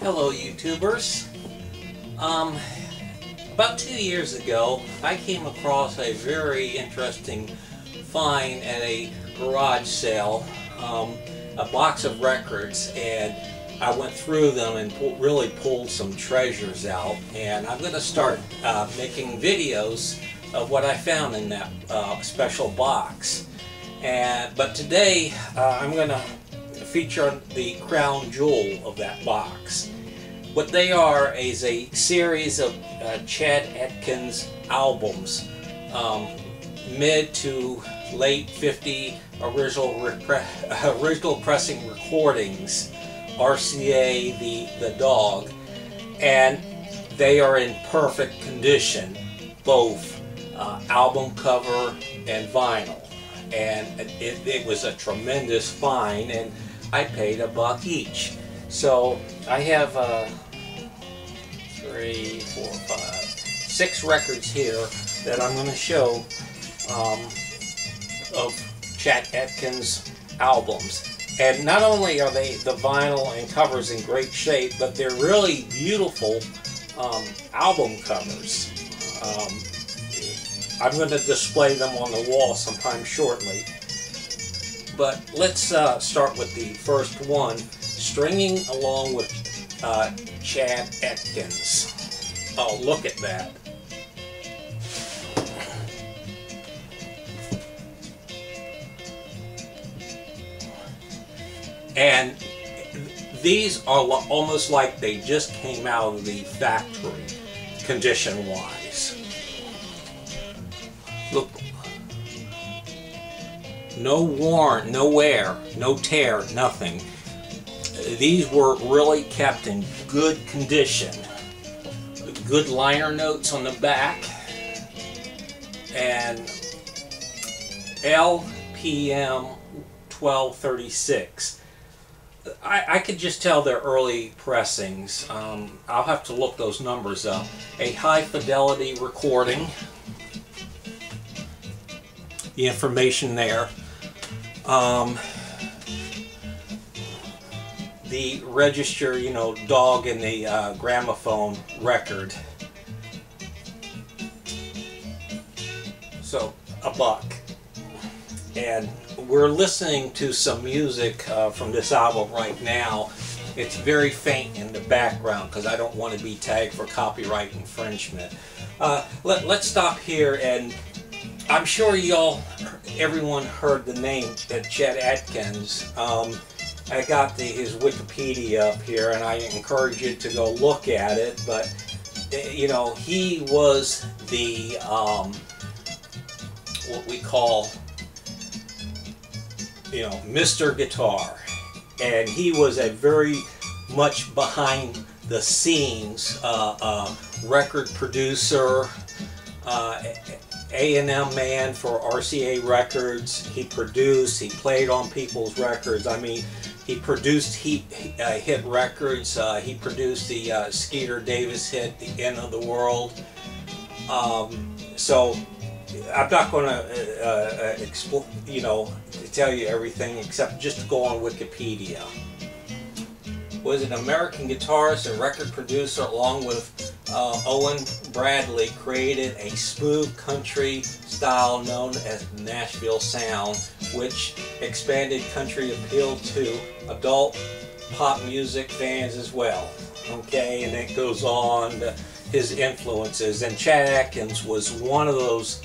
Hello YouTubers. About 2 years ago I came across a very interesting find at a garage sale, a box of records, and I went through them and really pulled some treasures out, and I'm going to start making videos of what I found in that special box. But today I'm going to feature the crown jewel of that box. What they are is a series of Chet Atkins albums, mid to late 50 original pressing recordings, RCA the dog, and they are in perfect condition, both album cover and vinyl. And it was a tremendous find, and I paid $1 each. So I have 3, 4, 5, 6 records here that I'm going to show of Chet Atkins albums. And not only are the vinyl and covers in great shape, but they're really beautiful album covers. I'm going to display them on the wall sometime shortly. But let's start with the first one, Stringing Along with Chet Atkins. Oh, look at that. And these are almost like they just came out of the factory, condition-wise. Look. No worn, no wear, no tear, nothing. These were really kept in good condition. Good liner notes on the back. And LPM 1236. I could just tell they're early pressings. I'll have to look those numbers up. A high fidelity recording. The information there. The register, you know, dog in the gramophone record. So $1. And we're listening to some music from this album right now. It's very faint in the background because I don't want to be tagged for copyright infringement. Let's stop here, and I'm sure everyone heard the name Chet Atkins. I got his Wikipedia up here, and I encourage you to go look at it. But you know, he was the what we call, you know, Mr. Guitar, and he was a very much behind the scenes record producer, A&M man for RCA Records. He produced, he played on people's records. I mean, he produced hit records. He produced the Skeeter Davis hit, The End of the World. So I'm not going to, you know, tell you everything except just to go on Wikipedia. Was an American guitarist and record producer, along with Owen Bradley, created a smooth country style known as the Nashville Sound, which expanded country appeal to adult pop music fans as well. Okay, and it goes on to his influences. And Chet Atkins was one of those.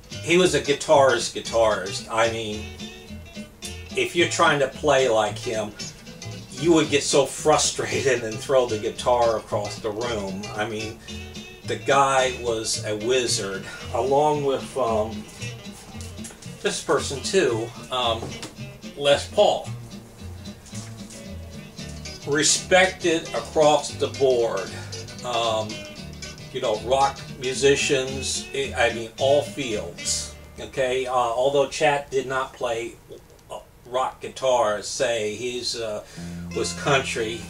He was a guitarist. I mean, if you're trying to play like him, you would get so frustrated and throw the guitar across the room. I mean, the guy was a wizard, along with this person too, Les Paul. Respected across the board. You know, rock musicians, I mean, all fields. Okay, although Chet did not play rock guitar, say he's was country.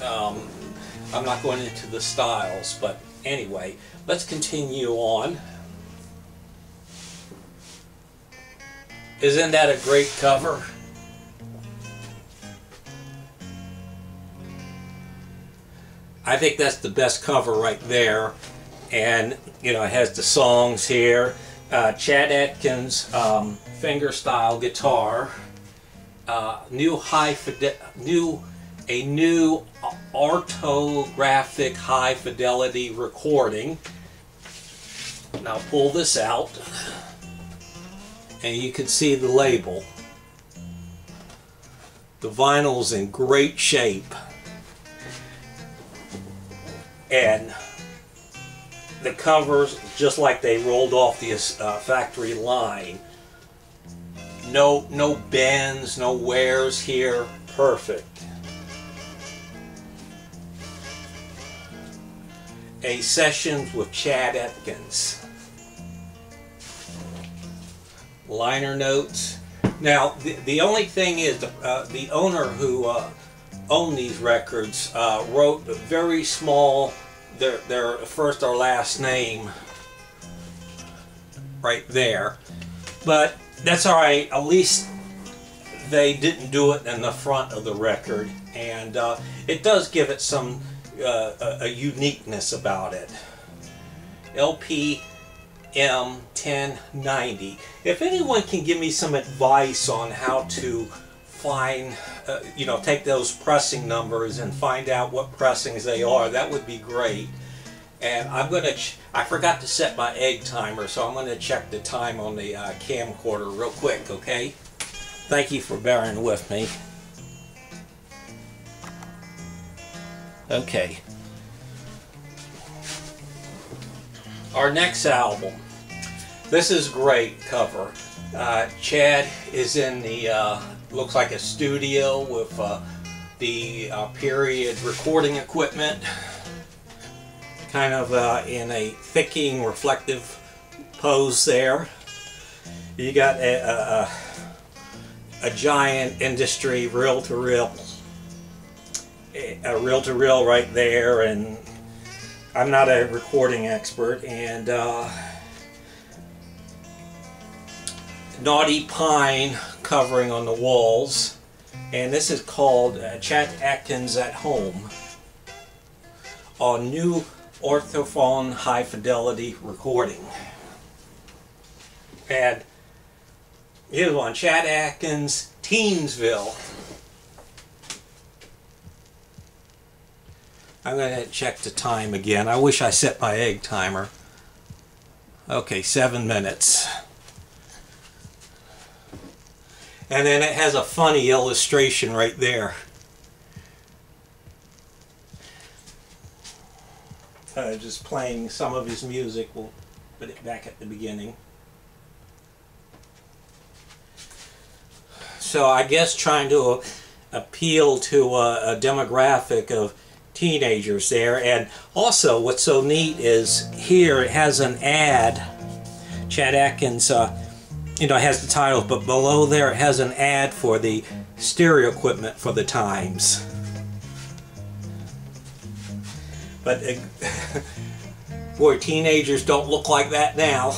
I'm not going into the styles, but anyway, let's continue on. Isn't that a great cover? I think that's the best cover right there. And you know, it has the songs here. Chet Atkins fingerstyle guitar. New orthographic high fidelity recording. Now pull this out, and you can see the label. The vinyl's in great shape, and the covers just like they rolled off the factory line. No bends, no wears here. Perfect. A Sessions with Chet Atkins. Liner notes. Now, the only thing is, the owner who owned these records wrote a very small, their first or last name right there. But that's all right. At least they didn't do it in the front of the record, and it does give it some a uniqueness about it. LPM 1090. If anyone can give me some advice on how to find, you know, take those pressing numbers and find out what pressings they are, that would be great. And I'm going to, I forgot to set my egg timer, so I'm going to check the time on the camcorder real quick, okay? Thank you for bearing with me. Okay. Our next album. This is great cover. Chad is in the, looks like a studio with the period recording equipment. Kind of in a thicking, reflective pose there. You got a giant industry reel-to-reel right there, and I'm not a recording expert, and Naughty Pine covering on the walls, and this is called Chet Atkins at Home on new orthophone high fidelity recording. And here's one, Chet Atkins, Teensville. I'm going to check the time again. I wish I set my egg timer. Okay, 7 minutes. And then it has a funny illustration right there. Just playing some of his music. We'll put it back at the beginning. So I guess trying to appeal to a demographic of teenagers there. And also what's so neat is here it has an ad. Chet Atkins, you know, has the title, but below there it has an ad for the stereo equipment for the Times. But boy, teenagers don't look like that now.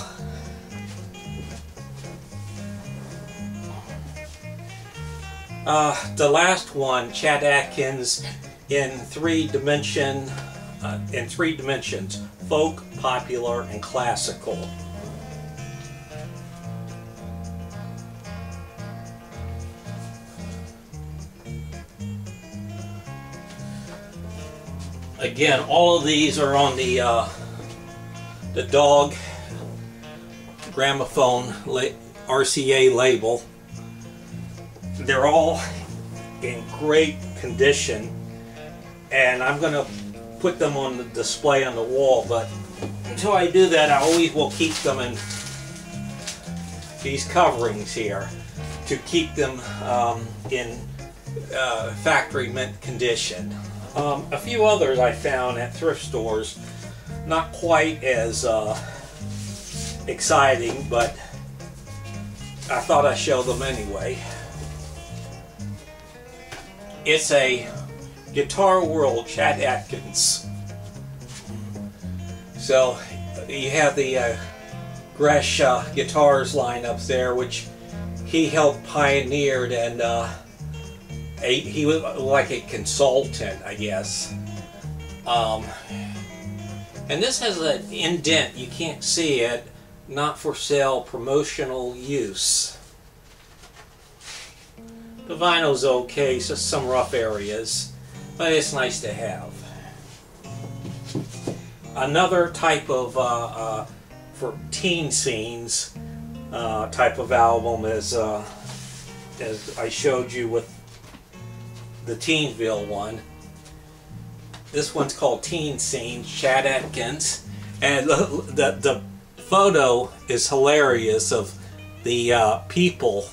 The last one, Chet Atkins, in three dimensions: folk, popular, and classical. Again, all of these are on the Dog Gramophone RCA label. They're all in great condition, and I'm going to put them on the display on the wall, but until I do that, I always will keep them in these coverings here to keep them in factory mint condition. A few others I found at thrift stores, not quite as exciting, but I thought I'd show them anyway. It's a Guitar World Chet Atkins. So you have the Gresh guitars lineups there, which he helped pioneered, and he was like a consultant, I guess, And this has an indent, you can't see it, not for sale, promotional use. The vinyl's okay, it's just some rough areas, but it's nice to have. Another type of, for teen scenes, type of album is, as I showed you with the Teenville one. This one's called Teen Scene, Chet Atkins, and the photo is hilarious of the people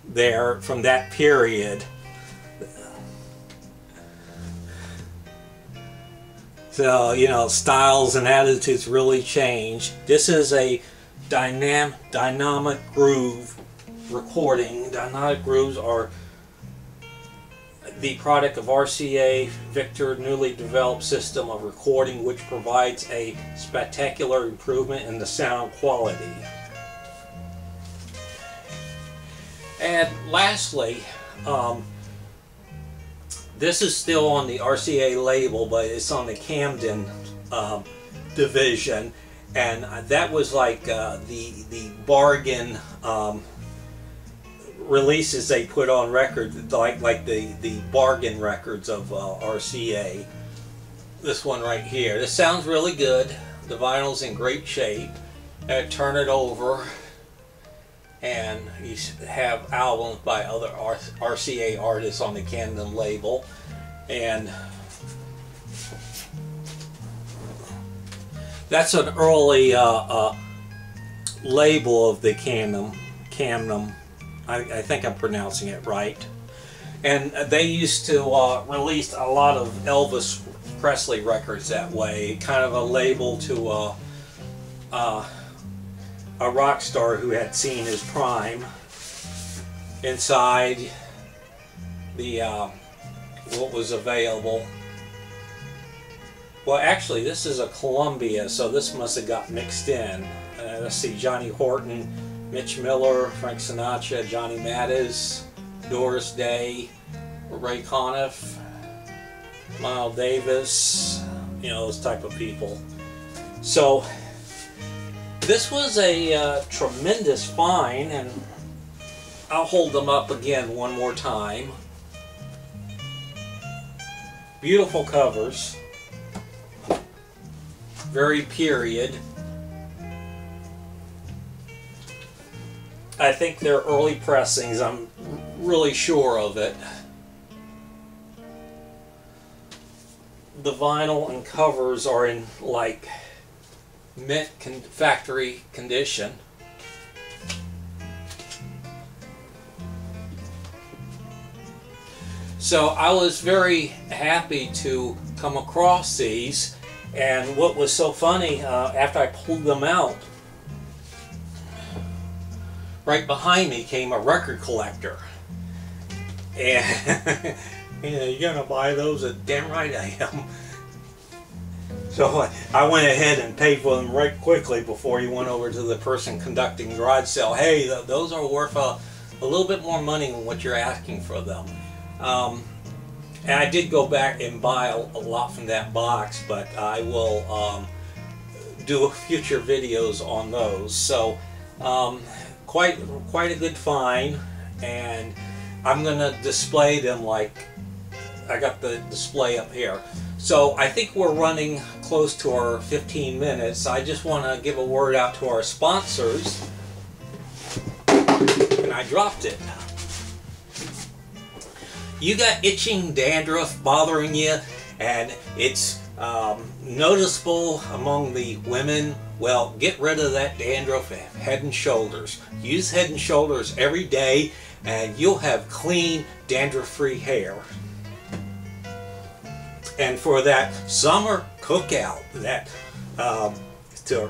there from that period. So, you know, styles and attitudes really change. This is a dynamic groove recording. Dynamic grooves are the product of RCA Victor newly developed system of recording, which provides a spectacular improvement in the sound quality. And lastly, this is still on the RCA label, but it's on the Camden division, and that was like the bargain releases they put on record, like the bargain records of RCA. This one right here. This sounds really good. The vinyl's in great shape. Turn it over, and you have albums by other RCA artists on the Camden label. And that's an early label of the Camden. I think I'm pronouncing it right. And they used to release a lot of Elvis Presley records that way, kind of a label to a rock star who had seen his prime. Inside the what was available. Well, actually, this is a Columbia, so this must have got mixed in. Let's see, Johnny Horton, Mitch Miller, Frank Sinatra, Johnny Mathis, Doris Day, Ray Conniff, Miles Davis, you know, those type of people. So this was a tremendous find, and I'll hold them up again one more time. Beautiful covers, very period. I think they're early pressings, I'm really sure of it. The vinyl and covers are in like mint factory condition. So I was very happy to come across these, and what was so funny, after I pulled them out, right behind me came a record collector. And you know, you're gonna buy those? Damn right I am. So I went ahead and paid for them right quickly before he went over to the person conducting garage sale. Hey, those are worth a little bit more money than what you're asking for them. And I did go back and buy a lot from that box, but I will do future videos on those. So quite a good find, and I'm gonna display them like I got the display up here. So I think we're running close to our 15 minutes. I just want to give a word out to our sponsors, and I dropped it. You got itching dandruff bothering you, and it's noticeable among the women. Well, get rid of that dandruff at Head and Shoulders. Use Head and Shoulders every day, and you'll have clean, dandruff-free hair. And for that summer cookout, that to